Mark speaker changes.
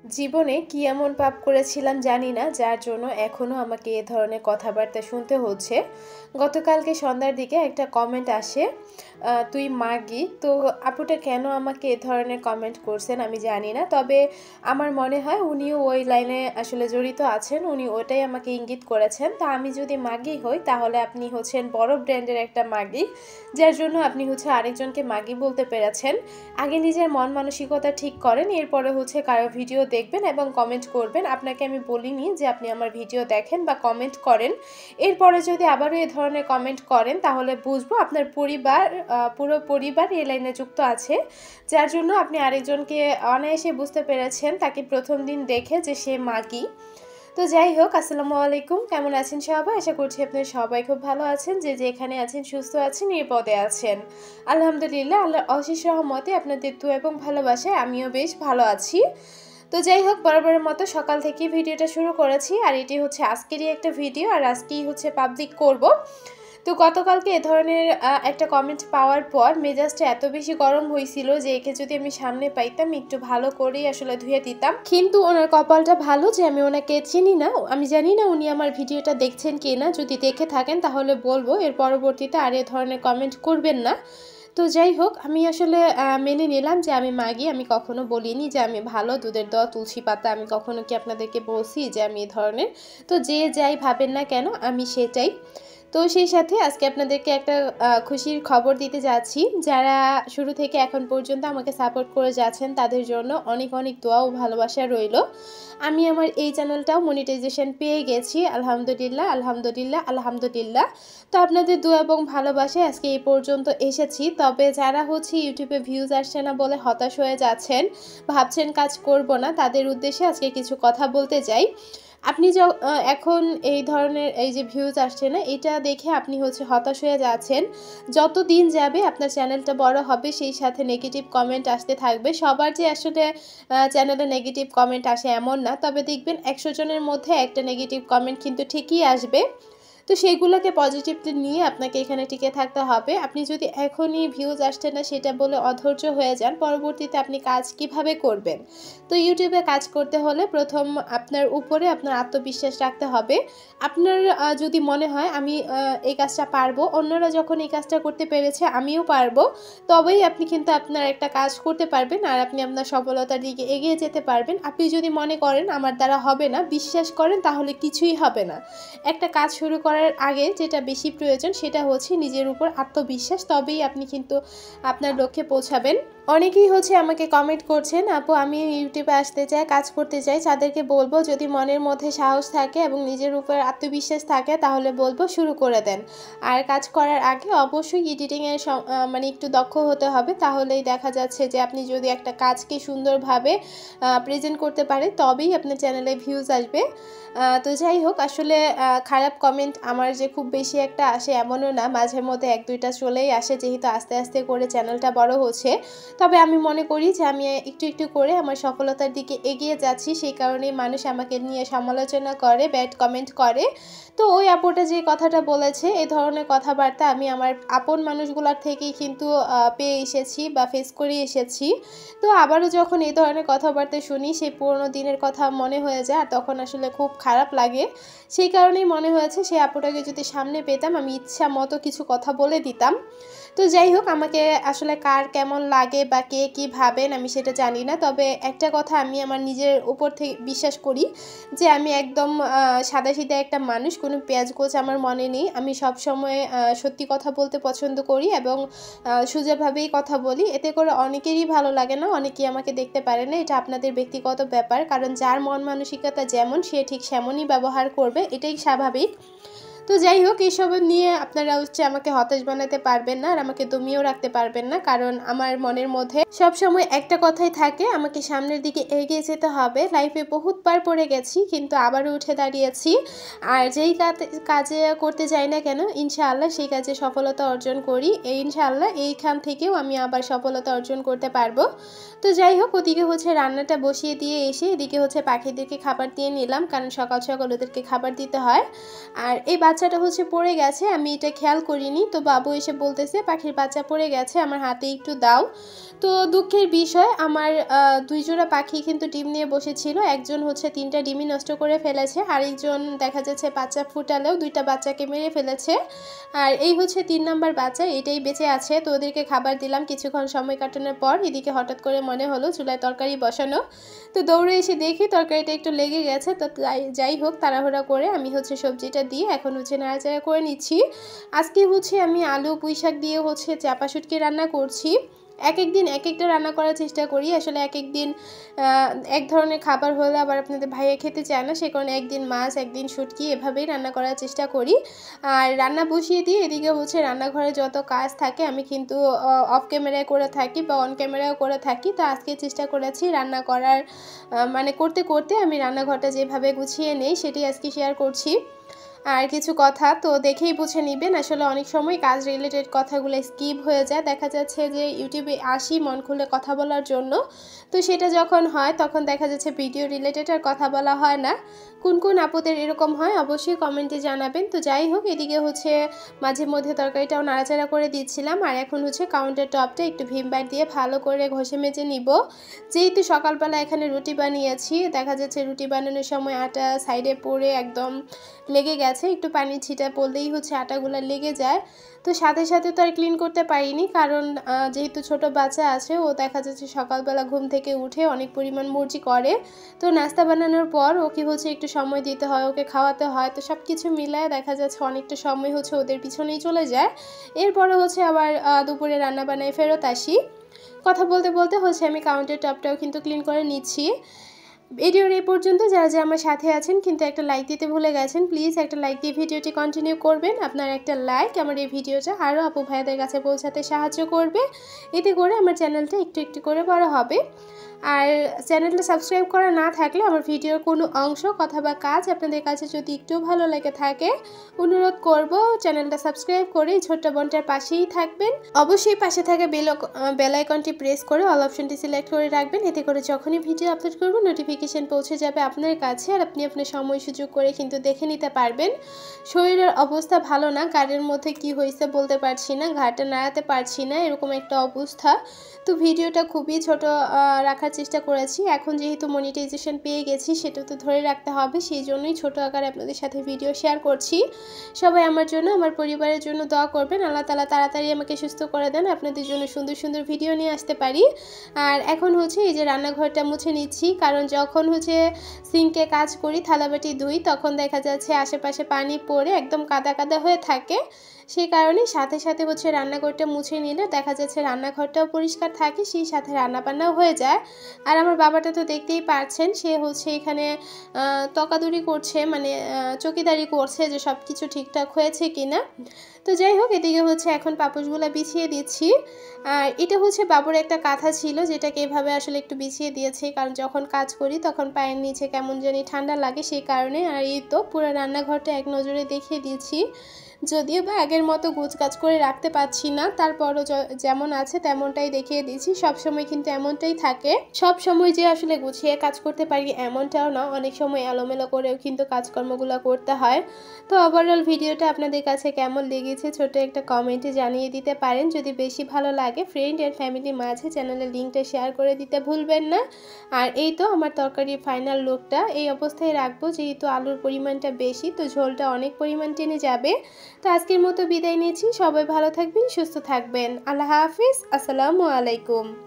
Speaker 1: জীবনে কি এমন পাপ করেছিলাম জানি না, যার জন্য এখনও আমাকে এ ধরনের কথাবার্তা শুনতে হচ্ছে। গতকালকে সন্ধ্যার দিকে একটা কমেন্ট আসে, তুই মাগি। তো আপুটা কেন আমাকে এ ধরনের কমেন্ট করছেন আমি জানি না, তবে আমার মনে হয় উনিও ওই লাইনে আসলে জড়িত আছেন, উনি ওটাই আমাকে ইঙ্গিত করেছেন। তা আমি যদি মাগি হই তাহলে আপনি হচ্ছেন বড় ব্র্যান্ডের একটা মাগি, যার জন্য আপনি হচ্ছে আরেকজনকে মাগি বলতে পেরেছেন। আগে নিজের মন মানসিকতা ঠিক করেন, এরপরে হচ্ছে কারো ভিডিও দেখবেন এবং কমেন্ট করবেন। আপনাকে আমি বলিনি যে আপনি আমার ভিডিও দেখেন বা কমেন্ট করেন, এরপরে যদি আবারও এ ধরনের কমেন্ট করেন তাহলে বুঝবো আপনার পরিবার, পুরো পরিবার এই লাইনে যুক্ত আছে, যার জন্য আপনি আরেকজনকে অনায়াসে বুঝতে পেরেছেন তাকে প্রথম দিন দেখে যে সে মাগি। তো যাই হোক, আসসালামু আলাইকুম, কেমন আছেন সবাই? আশা করছি আপনারা সবাই খুব ভালো আছেন, যে যেখানে আছেন সুস্থ আছেন, নিরাপদে আছেন। আলহামদুলিল্লাহ, আল্লাহর অশেষ রহমতে আপনাদের দোয়া এবং ভালোবাসায় আমিও বেশ ভালো আছি। তো যাই হোক, বরাবরের মতো সকাল থেকে ভিডিওটা শুরু করেছি, আর এটি হচ্ছে আজকেরই একটা ভিডিও, আর আজকেই হচ্ছে পাবলিক করব। তো গতকালকে এ ধরনের একটা কমেন্ট পাওয়ার পর মেজাজটা এত বেশি গরম হয়েছিল যে একে যদি আমি সামনে পাইতাম একটু ভালো করেই আসলে ধুয়ে দিতাম। কিন্তু ওনার কপালটা ভালো যে আমি ওনাকে চিনি না, আমি জানি না উনি আমার ভিডিওটা দেখছেন কি না। যদি দেখে থাকেন তাহলে বলবো, এর পরবর্তীতে আর এ ধরনের কমেন্ট করবেন না। তো যাই হোক, আমি আসলে মেনে নিলাম যে আমি মাগি। আমি কখনো বলিনি যে আমি ভালো, দুধের দোয়া তুলসী পাতা, আমি কখনো কি আপনাদেরকে বলছি যে আমি এই ধরনের? তো যে যাই ভাবেন না কেন, আমি সেটাই। তো সেই সাথে আজকে আপনাদেরকে একটা খুশির খবর দিতে যাচ্ছি। যারা শুরু থেকে এখন পর্যন্ত আমাকে সাপোর্ট করে যাচ্ছেন তাদের জন্য অনেক অনেক দোয়া ও ভালোবাসা রইল। আমি আমার এই চ্যানেলটাও মনিটাইজেশন পেয়ে গেছি, আলহামদুলিল্লাহ আলহামদুলিল্লাহ আলহামদুলিল্লাহ। তো আপনাদের দোয়া এবং ভালোবাসায় আজকে এই পর্যন্ত এসেছি। তবে যারা হচ্ছে ইউটিউবে ভিউজ আসছে না বলে হতাশ হয়ে যাচ্ছেন, ভাবছেন কাজ করব না, তাদের উদ্দেশ্যে আজকে কিছু কথা বলতে চাই। আপনি এখন এই ধরনের এই যে ভিউজ আসছে না, এটা দেখে আপনি হচ্ছে হতাশ হয়ে যাচ্ছেন। যত দিন যাবে আপনার চ্যানেলটা বড় হবে, সেই সাথে নেগেটিভ কমেন্ট আসতে থাকবে। সবার যে আসলে চ্যানেলে নেগেটিভ কমেন্ট আসে এমন না, তবে দেখবেন 100 জনের মধ্যে একটা নেগেটিভ কমেন্ট কিন্তু ঠিকই আসবে। তো সেইগুলোকে পজিটিভলি নিয়ে আপনাকে এখানে টিকে থাকতে হবে। আপনি যদি এখনই ভিউজ আসছে না সেটা বলে অধৈর্য হয়ে যান, পরবর্তীতে আপনি কাজ কিভাবে করবেন? তো ইউটিউবে কাজ করতে হলে প্রথম আপনার উপরে আপনার আত্মবিশ্বাস রাখতে হবে। আপনার যদি মনে হয় আমি এই কাজটা পারবো, অন্যরা যখন এই কাজটা করতে পেরেছে আমিও পারবো, তবেই আপনি কিন্তু আপনার একটা কাজ করতে পারবেন, আর আপনি আপনার সফলতার দিকে এগিয়ে যেতে পারবেন। আপনি যদি মনে করেন আমার দ্বারা হবে না, বিশ্বাস করেন, তাহলে কিছুই হবে না। একটা কাজ শুরু করার আগে যেটা বেশি প্রয়োজন সেটা হচ্ছে নিজের উপর আত্মবিশ্বাস, তবেই আপনি কিন্তু আপনার লক্ষ্যে পৌঁছাবেন। অনেকেই হচ্ছে আমাকে কমেন্ট করছেন, আপু আমি ইউটিউবে আসতে চাই, কাজ করতে চাই। তাদেরকে বলবো যদি মনের মধ্যে সাহস থাকে এবং নিজের উপর আত্মবিশ্বাস থাকে তাহলে বলবো শুরু করে দেন। আর কাজ করার আগে অবশ্যই এডিটিংয়ের মানে একটু দক্ষ হতে হবে, তাহলেই দেখা যাচ্ছে যে আপনি যদি একটা কাজকে সুন্দরভাবে প্রেজেন্ট করতে পারেন তবেই আপনার চ্যানেলে ভিউজ আসবে। তো যাই হোক, আসলে খারাপ কমেন্ট আমার যে খুব বেশি একটা আসে এমনও না, মাঝে মধ্যে এক দুইটা চলেই আসে, যেহেতু আস্তে আস্তে করে চ্যানেলটা বড় হচ্ছে। তবে আমি মনে করি যে আমি একটু একটু করে আমার সফলতার দিকে এগিয়ে যাচ্ছি, সেই কারণেই মানুষ আমাকে নিয়ে সমালোচনা করে, ব্যাড কমেন্ট করে। তো ওই আপুটা যে কথাটা বলেছে, এই ধরনের কথাবার্তা আমি আমার আপন মানুষগুলোর থেকেই কিন্তু পেয়ে এসেছি বা ফেস করে এসেছি। তো আবারও যখন এই ধরনের কথাবার্তা শুনি, সেই পুরোনো দিনের কথা মনে হয়ে যায়, আর তখন আসলে খুব খারাপ লাগে। সেই কারণেই মনে হয়েছে সেই আপুটাকে যদি সামনে পেতাম আমি ইচ্ছা মতো কিছু কথা বলে দিতাম। তো যাই হোক, আমাকে আসলে কার কেমন লাগে বা কে কী ভাবেন আমি সেটা জানি না, তবে একটা কথা আমি আমার নিজের উপর থেকে বিশ্বাস করি যে আমি একদম সাদাসিধা একটা মানুষ, কোনো পেঁয়াজগোছ আমার মনে নেই। আমি সবসময় সত্যি কথা বলতে পছন্দ করি এবং সোজাভাবেই কথা বলি, এতে করে অনেকেরই ভালো লাগে না, অনেকেই আমাকে দেখতে পারে না। এটা আপনাদের ব্যক্তিগত ব্যাপার, কারণ যার মন মানসিকতা যেমন সে ঠিক সেমনই ব্যবহার করবে, এটাই স্বাভাবিক। তো যাই হোক, এইসব নিয়ে আপনারা হচ্ছে আমাকে হতাশ বানাতে পারবেন না, আর আমাকে দমিয়েও রাখতে পারবেন না, কারণ আমার মনের মধ্যে সব সময় একটা কথাই থাকে, আমাকে সামনের দিকে এগিয়ে যেতে হবে। লাইফে বহুতবার পড়ে গেছি কিন্তু আবারও উঠে দাঁড়িয়েছি, আর যেই কাজে করতে যাই না কেন ইনশাআল্লাহ সেই কাজে সফলতা অর্জন করি। ইনশাআল্লাহ এইখান থেকেও আমি আবার সফলতা অর্জন করতে পারবো। তো যাই হোক, ওদিকে হচ্ছে রান্নাটা বসিয়ে দিয়ে এসে এদিকে হচ্ছে পাখিদেরকে খাবার দিয়ে নিলাম, কারণ সকাল সকাল ওদেরকে খাবার দিতে হয়। আর এই বাচ্চাটা হচ্ছে পড়ে গেছে, আমি এটা খেয়াল করিনি। তো বাবু এসে বলতেছে পাখির বাচ্চা পড়ে গেছে, আমার হাতে একটু দাও। তো দুঃখের বিষয়, আমার 2 জোড়া পাখি কিন্তু ডিম নিয়ে বসেছিল। একজন হচ্ছে 3টা ডিমই নষ্ট করে ফেলেছে, আরেকজন দেখা যাচ্ছে বাচ্চা ফুটালেও 2টা বাচ্চাকে মেরে ফেলেছে। আর এই হচ্ছে 3 নাম্বার বাচ্চা, এটাই বেঁচে আছে। তো ওদেরকে খাবার দিলাম কিছুক্ষণ সময় কাটানোর পর। এদিকে হঠাৎ করে মনে হলো চুলায় তরকারি বসানো। তো দৌড়ে এসে দেখি তরকারিটা একটু লেগে গেছে। তো যাই হোক, তাড়াহুড়া করে আমি হচ্ছে সবজিটা দিয়ে এখন হচ্ছে নাড়াচাড়া করে নিচ্ছি। আজকে হচ্ছে আমি আলু পুঁই শাক দিয়ে হচ্ছে চাপা শুটকি রান্না করছি। এক এক দিন এক একটা রান্না করার চেষ্টা করি। আসলে এক এক দিন এক ধরনের খাবার হলে আবার আপনাদের ভাইয়া খেতে চায় না, সে কারণে একদিন মাছ একদিন শুটকি এভাবেই রান্না করার চেষ্টা করি। আর রান্না বসিয়ে দিয়ে এদিকে হচ্ছে রান্নাঘরে যত কাজ থাকে আমি কিন্তু অফ ক্যামেরায় করে থাকি বা অন ক্যামেরাও করে থাকি। তো আজকে চেষ্টা করেছি রান্না করার মানে করতে করতে আমি রান্নাঘরটা যেভাবে গুছিয়ে নেই সেটি আজকে শেয়ার করছি। আর কিছু কথা তো দেখেই বুঝে নেবেন, আসলে অনেক সময় কাজ রিলেটেড কথাগুলো স্কিপ হয়ে যায়। দেখা যাচ্ছে যে ইউটিউবে আসি মন খুলে কথা বলার জন্য, তো সেটা যখন হয় তখন দেখা যাচ্ছে ভিডিও রিলেটেড আর কথা বলা হয় না। কোন কোন আপুদের এরকম হয় অবশ্যই কমেন্টে জানাবেন। তো যাই হোক, এদিকে হচ্ছে মাঝে মধ্যে তরকারিটাও নাড়াচাড়া করে দিচ্ছিলাম। আর এখন হচ্ছে কাউন্টার টপটা একটু ভিম বার দিয়ে ভালো করে ঘষে মেজে নিব। যেহেতু সকালবেলা এখানে রুটি বানিয়েছি, দেখা যাচ্ছে রুটি বানানোর সময় আটা সাইডে পড়ে একদম লেগে গেছে, একটু পানি ছিটা পড়লেই হচ্ছে আটাগুলো লেগে যায়। তো সাথে সাথে তো আর ক্লিন করতে পারিনি, কারণ যেহেতু ছোট বাচ্চা আছে, ও দেখা যাচ্ছে সকালবেলা ঘুম থেকে উঠে অনেক পরিমাণ মর্জি করে। তো নাস্তা বানানোর পর ওকে হচ্ছে একটু সময় দিতে হয়, ওকে খাওয়াতে হয়। তো সব কিছু মিলায় দেখা যাচ্ছে অনেকটা সময় হচ্ছে ওদের পিছনেই চলে যায়। এরপরে হচ্ছে আবার দুপুরে রান্না বানায় ফেরত আসি। কথা বলতে বলতে হচ্ছে আমি কাউন্টার টপটাও কিন্তু ক্লিন করে নিচ্ছি। ভিডিওর এই পর্যন্ত যারা যারা আমার সাথে আছেন কিন্তু একটা লাইক দিতে ভুলে গেছেন, প্লিজ একটা লাইক দিয়ে ভিডিওটি কন্টিনিউ করবেন। আপনার একটা লাইক আমার এই ভিডিওটা আরও আপু ভাইয়াদের কাছে পৌঁছাতে সাহায্য করবে, এতে করে আমার চ্যানেলটা একটু একটু করে বড় হবে। আর চ্যানেলটা সাবস্ক্রাইব করা না থাকলে আমার ভিডিওর কোনো অংশ কথা বা কাজ আপনাদের কাছে যদি একটু ভালো লেগে থাকে, অনুরোধ করব চ্যানেলটা সাবস্ক্রাইব করে ছোট্ট বোনটার পাশেই থাকবেন। অবশ্যই পাশে থাকা বেল আইকনটি প্রেস করে অল অপশনটি সিলেক্ট করে রাখবেন, এতে করে যখনই ভিডিও আপলোড করব নোটিফিকেশন পৌঁছে যাবে আপনার কাছে, আর আপনি আপনার সময় সুযোগ করে কিন্তু দেখে নিতে পারবেন। শরীরের অবস্থা ভালো না, গাড়ির মধ্যে কি হয়েছে বলতে পারছি না, ঘাটটা নাড়াতে পারছি না, এরকম একটা অবস্থা। তো ভিডিওটা খুবই ছোট রাখার চেষ্টা করেছি। এখন যেহেতু মনিটাইজেশন পেয়ে গেছি সেটা তো ধরে রাখতে হবে, সেই জন্যই ছোট আকারে আপনাদের সাথে ভিডিও শেয়ার করছি। সবাই আমার জন্য আমার পরিবারের জন্য দোয়া করবেন, আল্লাহ তাআলা তাড়াতাড়ি আমাকে সুস্থ করে দেন, আপনাদের জন্য সুন্দর সুন্দর ভিডিও নিয়ে আসতে পারি। আর এখন হচ্ছে এই যে রান্নাঘরটা মুছে নিচ্ছি, কারণ যখন হচ্ছে সিঙ্কে কাজ করি থালাবাটি ধুই তখন দেখা যাচ্ছে আশেপাশে পানি পড়ে একদম কাদা কাদা হয়ে থাকে। সেই কারণে সাথে সাথে হচ্ছে রান্নাঘরটা মুছে নিলে দেখা যাচ্ছে রান্নাঘরটাও পরিষ্কার থাকে, সেই সাথে রান্নাবান্নাও হয়ে যায়। আর আমার বাবাটা তো দেখতেই পারছেন, সে হচ্ছে এখানে তকাদুরি করছে, মানে চকিদারি করছে যে সব কিছু ঠিকঠাক হয়েছে কিনা। তো যাই হোক, এদিকে হচ্ছে এখন পাপোশগুলো বিছিয়ে দিচ্ছি। আর এটা হচ্ছে বাবুর একটা কাঁথা ছিল, যেটাকে এভাবে আসলে একটু বিছিয়ে দিয়েছি, কারণ যখন কাজ করি তখন পায়ের নিচে কেমন জানি ঠান্ডা লাগে সেই কারণে। আর এই তো পুরো রান্নাঘরটা এক নজরে দেখিয়ে দিয়েছি। যদিও বা আগের মতো গুছগাছ করে রাখতে পারছি না, তারপরও যেমন আছে তেমনটাই দেখিয়ে দিয়েছি। সবসময় কিন্তু এমনটাই থাকে, সব সময় যে আসলে গুছিয়ে কাজ করতে পারি এমনটাও না, অনেক সময় এলোমেলো করেও কিন্তু কাজকর্মগুলো করতে হয়। তো ওভারঅল ভিডিওটা আপনাদের কাছে কেমন লেগেছে ছোট একটা কমেন্টে জানিয়ে দিতে পারেন। যদি বেশি ভালো লাগে ফ্রেন্ড অ্যান্ড ফ্যামিলির মাঝে চ্যানেলের লিঙ্কটা শেয়ার করে দিতে ভুলবেন না। আর এই তো আমার তরকারির ফাইনাল লুকটা এই অবস্থায় রাখবো, যেহেতু আলুর পরিমাণটা বেশি তো ঝোলটা অনেক পরিমাণ টেনে যাবে। তো আজকের মতো বিদায় নিচ্ছি, সবাই ভালো থাকবেন, সুস্থ থাকবেন, আল্লাহ হাফিজ, আসসালামু আলাইকুম।